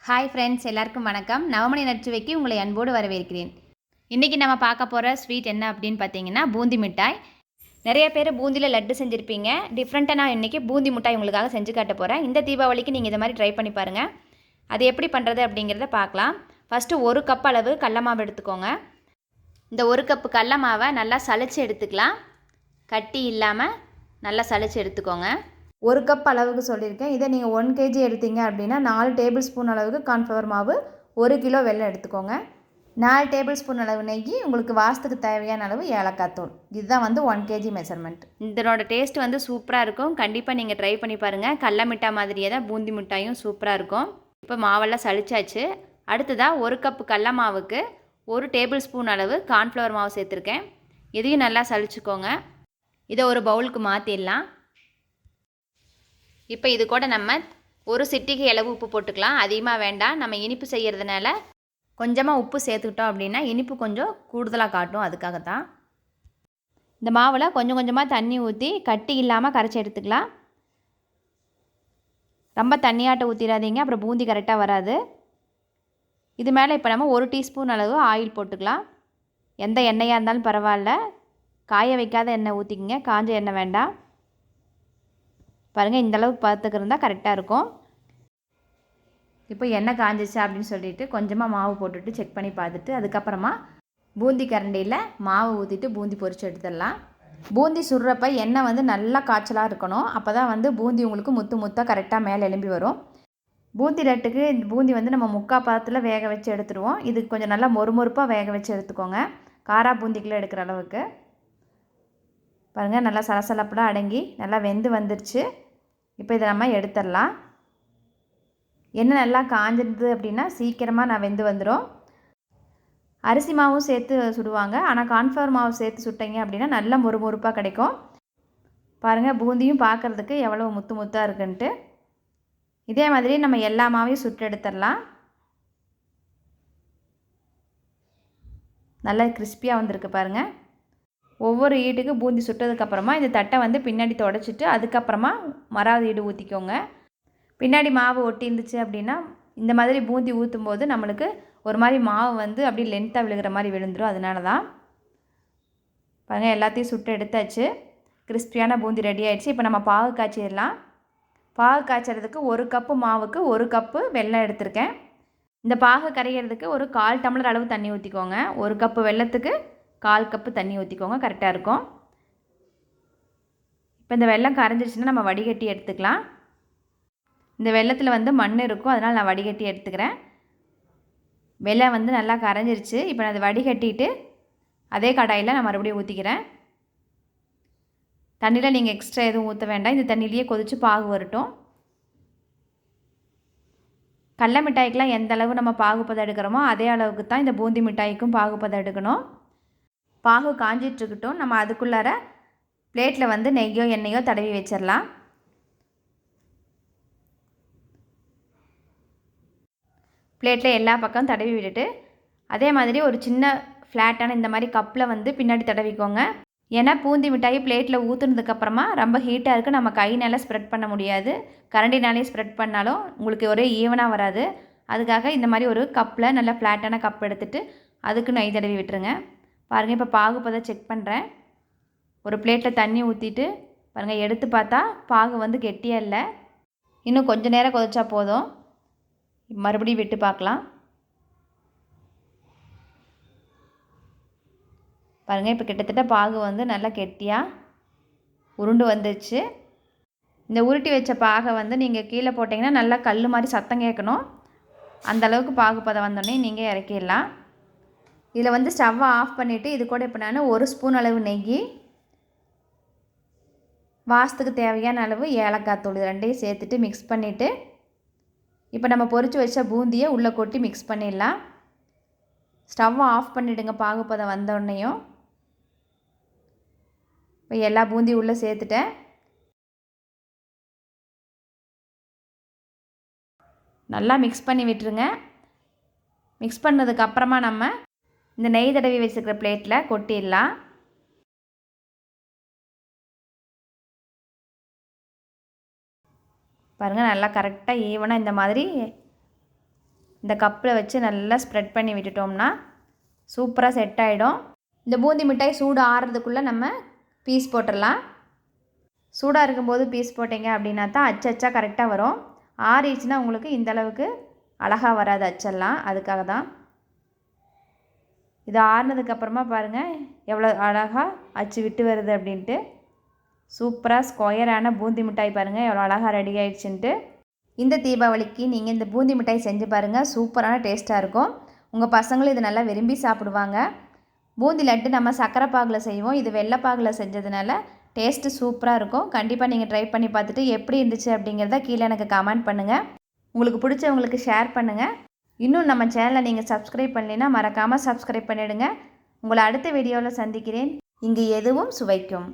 Hi friends, எல்லாருக்கும் வணக்கம். நவமணி நச்சுவைக்கு உங்களை அன்போடு வரவேற்கிறேன். இன்றைக்கி நம்ம பார்க்க போகிற ஸ்வீட் என்ன அப்படின்னு பார்த்தீங்கன்னா பூந்தி மிட்டாய். நிறைய பேர் பூந்தியில் லட்டு செஞ்சுருப்பீங்க. டிஃப்ரெண்ட்டாக நான் இன்றைக்கி பூந்தி மிட்டாய் உங்களுக்காக செஞ்சு காட்ட போகிறேன். இந்த தீபாவளிக்கு நீங்கள் இதை மாதிரி ட்ரை பண்ணி பாருங்கள். அது எப்படி பண்ணுறது அப்படிங்கிறத பார்க்கலாம். ஃபஸ்ட்டு 1 கப் அளவு கடல மாவு எடுத்துக்கோங்க. இந்த 1 கப்பு கடல மாவை நல்லா சலிச்சு எடுத்துக்கலாம். கட்டி இல்லாமல் நல்லா சலிச்சு எடுத்துக்கோங்க. 1 கப் அளவுக்கு சொல்லியிருக்கேன். இதை நீங்கள் 1 kg எடுத்தீங்க அப்படின்னா 4 டேபிள் ஸ்பூன் அளவுக்கு கார்ன்ஃப்ளவர் மாவு, 1 கிலோ வெல்லம் எடுத்துக்கோங்க. 4 டேபிள் ஸ்பூன் அளவு நெய், உங்களுக்கு வாசத்துக்கு தேவையான அளவு ஏலக்காய் தூள். இதுதான் 1 kg மெஷர்மெண்ட். இதனோட டேஸ்ட் சூப்பராக இருக்கும். கண்டிப்பாக நீங்கள் ட்ரை பண்ணி பாருங்கள். கடல மிட்டாய் மாதிரியே தான் பூந்தி மிட்டாயும் சூப்பராக இருக்கும். இப்போ மாவெல்லாம் சளிச்சாச்சு. அடுத்ததாக 1 கப்பு கடல மாவுக்கு 1 டேபிள் ஸ்பூன் அளவு கார்ன்ஃப்ளவர் மாவு சேர்த்துருக்கேன். இதையும் நல்லா சளிச்சுக்கோங்க. இதை ஒரு பவுலுக்கு மாற்றிடலாம். இப்போ இது கூட நம்ம 1 சிட்டிகை அளவு உப்பு போட்டுக்கலாம். அதிகமாக வேண்டாம். நம்ம இனிப்பு செய்கிறதுனால கொஞ்சமாக உப்பு சேர்த்துக்கிட்டோம் அப்படின்னா இனிப்பு கொஞ்சம் கூடுதலாக காட்டும். அதுக்காகத்தான். இந்த மாவில் கொஞ்சம் கொஞ்சமாக தண்ணி ஊற்றி கட்டி இல்லாமல் கரைச்சி எடுத்துக்கலாம். ரொம்ப தண்ணியாட்ட ஊற்றிடாதீங்க, அப்புறம் பூந்தி கரெக்டாக வராது. இது மேலே இப்போ நம்ம 1 டீஸ்பூன் அளவு ஆயில் போட்டுக்கலாம். எந்த எண்ணெயாக இருந்தாலும் பரவாயில்ல. காய வைக்காத எண்ணெய் ஊற்றிக்கிங்க, காஞ்ச எண்ணெய் வேண்டாம். பாருங்கள், இந்தளவுக்கு பார்த்துக்கு இருந்தால் கரெக்டாக இருக்கும். இப்போ எண்ணெய் காஞ்சிச்சு அப்படின்னு சொல்லிட்டு கொஞ்சமாக மாவு போட்டுட்டு செக் பண்ணி பார்த்துட்டு அதுக்கப்புறமா பூந்தி கரண்டியில் மாவு ஊற்றிட்டு பூந்தி பொரிச்சு எடுத்துடலாம். பூந்தி சுடுறப்ப எண்ணெய் நல்லா காய்ச்சலாக இருக்கணும். அப்போ தான் பூந்தி உங்களுக்கு முத்து முத்தாக கரெக்டாக மேலே எழும்பி வரும். பூந்தி லட்டுக்கு பூந்தி நம்ம 3/4 பாதத்தில் வேக வச்சு எடுத்துருவோம். இது கொஞ்சம் நல்லா மொறுமொறுப்பாக வேக வச்சு எடுத்துக்கோங்க. காரா பூந்திக்குள்ளே எடுக்கிற அளவுக்கு. பாருங்கள், நல்லா சலசலப்பெல்லாம் அடங்கி நல்லா வெந்து வந்துருச்சு. இப்போ இதை நம்ம எடுத்துடலாம். எண்ணெய் நல்லா காஞ்சிருது அப்படின்னா சீக்கிரமாக நான் வெந்து வந்துடும். அரிசி மாவும் சேர்த்து சுடுவாங்க. ஆனால் கார்ன்ஃப்ளவர் மாவு சேர்த்து சுட்டிங்க அப்படின்னா நல்லா மொறுமொறுப்பாக கிடைக்கும். பாருங்கள், பூந்தியும் பார்க்குறதுக்கு எவ்வளோ முத்து முத்தாக இருக்குன்ட்டு. இதே மாதிரி நம்ம எல்லா மாவையும் சுட்டு எடுத்துடலாம். நல்லா கிறிஸ்பியாக வந்திருக்கு பாருங்கள். ஒவ்வொரு ஈட்டுக்கு பூந்தி சுட்டதுக்கப்புறமா இந்த தட்டை பின்னாடி தொடச்சிட்டு அதுக்கப்புறமா மறாவது ஈடு ஊற்றிக்கோங்க. பின்னாடி மாவு ஒட்டி இருந்துச்சு அப்படின்னா இந்த மாதிரி பூந்தி ஊற்றும் போது நம்மளுக்கு ஒரு மாதிரி மாவு அப்படியே லென்த்தாக விழுகிற மாதிரி விழுந்துடும். அதனால தான். பாருங்கள், எல்லாத்தையும் சுட்டு எடுத்தாச்சு. கிறிஸ்பியான பூந்தி ரெடி ஆகிடுச்சு. இப்போ நம்ம பாகு காய்ச்சிடலாம். பாகு காய்ச்சறதுக்கு 1 கப்பு மாவுக்கு 1 கப்பு வெல்லம் எடுத்திருக்கேன். இந்த பாகு கரைகிறதுக்கு ஒரு 1/4 டம்ளர் அளவு தண்ணி ஊற்றிக்கோங்க. 1 கப்பு வெல்லத்துக்கு 1/4 கப்பு தண்ணி ஊற்றிக்கோங்க, கரெக்டாக இருக்கும். இப்போ இந்த வெல்லம் கரைஞ்சிருச்சுன்னா நம்ம வடிகட்டி எடுத்துக்கலாம். இந்த வெல்லத்தில் மண் இருக்கும், அதனால் நான் வடிகட்டி எடுத்துக்கிறேன். வெல்லம் நல்லா கரைஞ்சிருச்சு. இப்போ நான் அதை வடிகட்டிட்டு அதே கடாயில் நான் மறுபடியும் ஊற்றிக்கிறேன். தண்ணியில் நீங்கள் எக்ஸ்ட்ரா எதுவும் ஊற்ற வேண்டாம். இந்த தண்ணியிலேயே கொதித்து பாகு வரட்டும். கடல மிட்டாய்க்கெலாம் எந்த அளவு நம்ம பாகுப்பதம் எடுக்கிறோமோ அதே அளவுக்கு தான் இந்த பூந்தி மிட்டாய்க்கும் பாகுப்பதம் எடுக்கணும். பாகு காஞ்சிட்ருக்கட்டும். நம்ம அதுக்குள்ளார பிளேட்டில் நெய்யோ எண்ணெயோ தடவி வச்சிடலாம். பிளேட்டில் எல்லா பக்கம் தடவி விட்டுட்டு அதே மாதிரி ஒரு சின்ன ஃப்ளாட்டான இந்த மாதிரி கப்பில் பின்னாடி தடவிக்கோங்க. ஏன்னா பூந்தி மிட்டாய் பிளேட்டில் ஊற்றுனதுக்கப்புறமா ரொம்ப ஹீட்டாக இருக்குது. நம்ம கையினால் ஸ்ப்ரெட் பண்ண முடியாது. கரண்டினாலே ஸ்ப்ரெட் பண்ணாலும் உங்களுக்கு ஒரே ஈவனாக வராது. அதுக்காக இந்த மாதிரி ஒரு கப்பில் நல்ல ஃப்ளாட்டான கப் எடுத்துகிட்டு அதுக்கு நெய் தடவி விட்டுருங்க. பாருங்கள், இப்போ பாகுப்பதம் செக் பண்ணுறேன். ஒரு பிளேட்டில் தண்ணி ஊற்றிட்டு பாருங்கள், எடுத்து பார்த்தா பாகு கெட்டியாக இல்லை. இன்னும் கொஞ்சம் நேரம் கொதிச்சா போதும். மறுபடியும் விட்டு பார்க்கலாம். பாருங்கள், இப்போ கிட்டத்தட்ட பாகு நல்லா கெட்டியாக உருண்டு வந்துடுச்சு. இந்த உருட்டி வச்ச பாகை நீங்கள் கீழே போட்டிங்கன்னா நல்லா கல் மாதிரி சத்தம் கேட்கணும். அந்தளவுக்கு பாகுப்பதம் வந்தோடனே நீங்கள் இறக்கிடலாம். இதில் ஸ்டவ்வை ஆஃப் பண்ணிவிட்டு இது கூட இப்போ நான் 1 ஸ்பூன் அளவு நெய், வாசத்துக்கு தேவையான அளவு ஏலக்காய் தூள் ரெண்டையும் சேர்த்துட்டு மிக்ஸ் பண்ணிவிட்டு இப்போ நம்ம பொரித்து வச்ச பூந்தியை உள்ளே கொட்டி மிக்ஸ் பண்ணிடலாம். ஸ்டவ்வை ஆஃப் பண்ணிவிடுங்க பாகுப்பதம் வந்தோடனையும். இப்போ எல்லா பூந்தியும் உள்ளே சேர்த்துட்டேன். நல்லா மிக்ஸ் பண்ணி விட்டுருங்க. மிக்ஸ் பண்ணதுக்கப்புறமா நம்ம இந்த நெய் தடவி வச்சுருக்கிற பிளேட்டில் கொட்டிடலாம். பாருங்கள், நல்லா கரெக்டாக ஈவனாக இந்த மாதிரி இந்த கப்பில் வச்சு நல்லா ஸ்ப்ரெட் பண்ணி விட்டுட்டோம்னா சூப்பராக செட் ஆகிடும். இந்த பூந்தி மிட்டாய் சூடு ஆறுறதுக்குள்ளே நம்ம பீஸ் போட்டுடலாம். சூடாக இருக்கும்போது பீஸ் போட்டிங்க அப்படின்னா தான் அச்சா கரெக்டாக வரும். ஆறிடுச்சுன்னா உங்களுக்கு இந்த அளவுக்கு அழகாக வராது அச்செல்லாம். அதுக்காக தான் இது ஆறுனதுக்கப்புறமா பாருங்கள் எவ்வளோ அழகாக அச்சு விட்டு வருது அப்படின்ட்டு. சூப்பராக ஸ்கொயரான பூந்தி மிட்டாய் பாருங்கள் எவ்வளோ அழகாக ரெடி ஆகிடுச்சுன்ட்டு. இந்த தீபாவளிக்கு நீங்கள் இந்த பூந்தி மிட்டாய் செஞ்சு பாருங்கள், சூப்பரான டேஸ்ட்டாக இருக்கும். உங்கள் பசங்களும் இது நல்லா விரும்பி சாப்பிடுவாங்க. பூந்தி லட்டு நம்ம சக்கரை பாகில் செய்வோம், இது வெள்ளைப்பாகில் செஞ்சதுனால டேஸ்ட்டு சூப்பராக இருக்கும். கண்டிப்பாக நீங்கள் ட்ரை பண்ணி பார்த்துட்டு எப்படி இருந்துச்சு அப்படிங்கிறத கீழே எனக்கு கமெண்ட் பண்ணுங்கள். உங்களுக்கு பிடிச்சவங்களுக்கு ஷேர் பண்ணுங்கள். இன்னும் நம்ம சேனலை நீங்கள் சப்ஸ்கிரைப் பண்ணலைன்னா மறக்காமல் சப்ஸ்கிரைப் பண்ணிவிடுங்க. உங்களை அடுத்த வீடியோவில் சந்திக்கிறேன். இங்கு எதுவும் சுவைக்கும்.